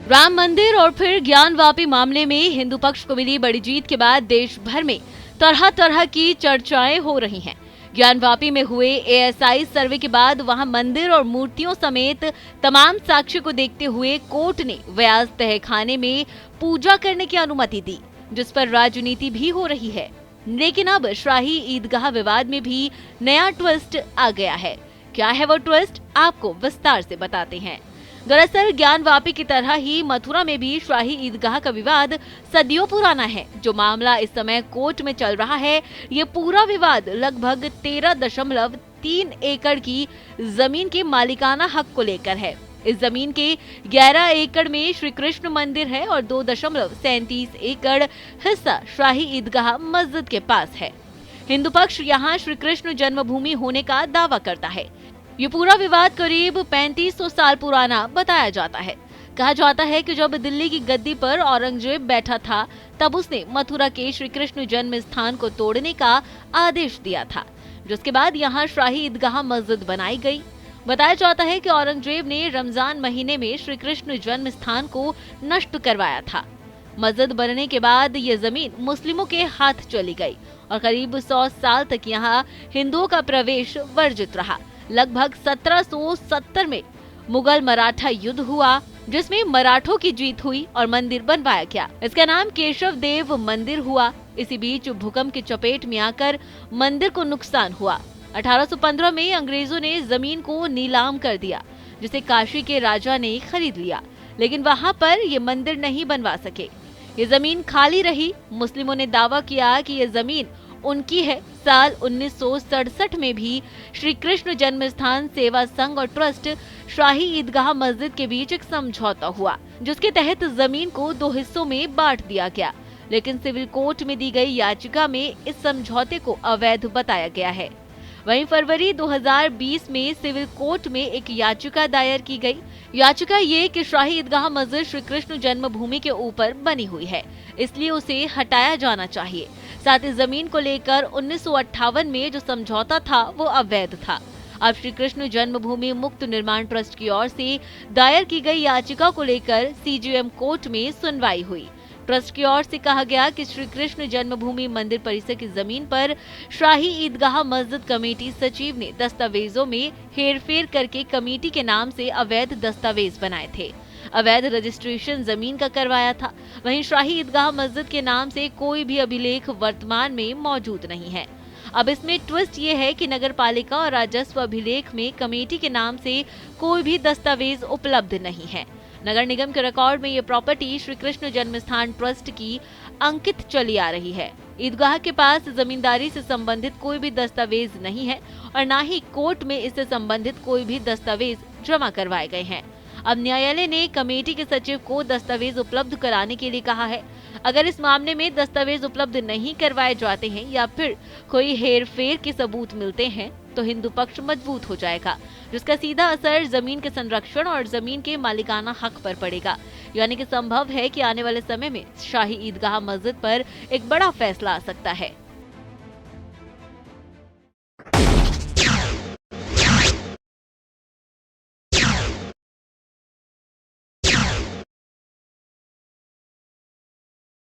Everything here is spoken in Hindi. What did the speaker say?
राम मंदिर और फिर ज्ञानवापी मामले में हिंदू पक्ष को मिली बड़ी जीत के बाद देश भर में तरह तरह की चर्चाएं हो रही हैं। ज्ञानवापी में हुए एएसआई सर्वे के बाद वहां मंदिर और मूर्तियों समेत तमाम साक्ष्य को देखते हुए कोर्ट ने व्यास तहखाने में पूजा करने की अनुमति दी, जिस पर राजनीति भी हो रही है। लेकिन अब शाही ईदगाह विवाद में भी नया ट्विस्ट आ गया है। क्या है वो ट्विस्ट, आपको विस्तार से बताते हैं। दरअसल ज्ञानवापी की तरह ही मथुरा में भी शाही ईदगाह का विवाद सदियों पुराना है। जो मामला इस समय कोर्ट में चल रहा है, ये पूरा विवाद लगभग 13.3 एकड़ की जमीन के मालिकाना हक को लेकर है। इस जमीन के 11 एकड़ में श्री कृष्ण मंदिर है और 2.37 एकड़ हिस्सा शाही ईदगाह मस्जिद के पास है। हिंदू पक्ष यहाँ श्री कृष्ण जन्मभूमि होने का दावा करता है। ये पूरा विवाद करीब 3500 साल पुराना बताया जाता है। कहा जाता है कि जब दिल्ली की गद्दी पर औरंगजेब बैठा था, तब उसने मथुरा के श्री कृष्ण जन्म स्थान को तोड़ने का आदेश दिया था, जिसके बाद यहाँ शाही ईदगाह मस्जिद बनाई गई। बताया जाता है कि औरंगजेब ने रमजान महीने में श्री कृष्ण जन्म स्थान को नष्ट करवाया था। मस्जिद बनने के बाद ये जमीन मुस्लिमों के हाथ चली गई और करीब 100 साल तक यहाँ हिंदुओं का प्रवेश वर्जित रहा। लगभग 1770 में मुगल मराठा युद्ध हुआ, जिसमें मराठों की जीत हुई और मंदिर बनवाया गया। इसका नाम केशव देव मंदिर हुआ। इसी बीच भूकंप की चपेट में आकर मंदिर को नुकसान हुआ। 1815 में अंग्रेजों ने जमीन को नीलाम कर दिया, जिसे काशी के राजा ने खरीद लिया, लेकिन वहां पर ये मंदिर नहीं बनवा सके। ये जमीन खाली रही। मुस्लिमों ने दावा किया कि ये जमीन उनकी है। साल 1967 में भी श्री कृष्ण जन्मस्थान सेवा संघ और ट्रस्ट शाही ईदगाह मस्जिद के बीच एक समझौता हुआ, जिसके तहत जमीन को 2 हिस्सों में बांट दिया गया। लेकिन सिविल कोर्ट में दी गई याचिका में इस समझौते को अवैध बताया गया है। वहीं फरवरी 2020 में सिविल कोर्ट में एक याचिका दायर की गई। याचिका ये कि शाही ईदगाह मस्जिद श्री कृष्ण जन्मभूमि के ऊपर बनी हुई है, इसलिए उसे हटाया जाना चाहिए। साथ ही जमीन को लेकर 1958 में जो समझौता था वो अवैध था। अब श्री कृष्ण जन्मभूमि मुक्त निर्माण ट्रस्ट की ओर से दायर की गई याचिका को लेकर सीजेएम कोर्ट में सुनवाई हुई। ट्रस्ट की ओर से कहा गया कि श्री कृष्ण जन्मभूमि मंदिर परिसर की जमीन पर शाही ईदगाह मस्जिद कमेटी सचिव ने दस्तावेजों में हेरफेर करके कमेटी के नाम से अवैध दस्तावेज बनाए थे। अवैध रजिस्ट्रेशन जमीन का करवाया था। वहीं शाही ईदगाह मस्जिद के नाम से कोई भी अभिलेख वर्तमान में मौजूद नहीं है। अब इसमें ट्विस्ट ये है कि नगर पालिका और राजस्व अभिलेख में कमेटी के नाम से कोई भी दस्तावेज उपलब्ध नहीं है। नगर निगम के रिकॉर्ड में ये प्रॉपर्टी श्री कृष्ण जन्मस्थान ट्रस्ट की अंकित चली आ रही है। ईदगाह के पास जमींदारी से संबंधित कोई भी दस्तावेज नहीं है और न ही कोर्ट में इससे संबंधित कोई भी दस्तावेज जमा करवाए गए हैं। अब न्यायालय ने कमेटी के सचिव को दस्तावेज उपलब्ध कराने के लिए कहा है। अगर इस मामले में दस्तावेज उपलब्ध नहीं करवाए जाते हैं या फिर कोई हेरफेर के सबूत मिलते हैं, तो हिंदू पक्ष मजबूत हो जाएगा, जिसका सीधा असर जमीन के संरक्षण और जमीन के मालिकाना हक पर पड़ेगा। यानी कि संभव है कि आने वाले समय में शाही ईदगाह मस्जिद पर एक बड़ा फैसला आ सकता है।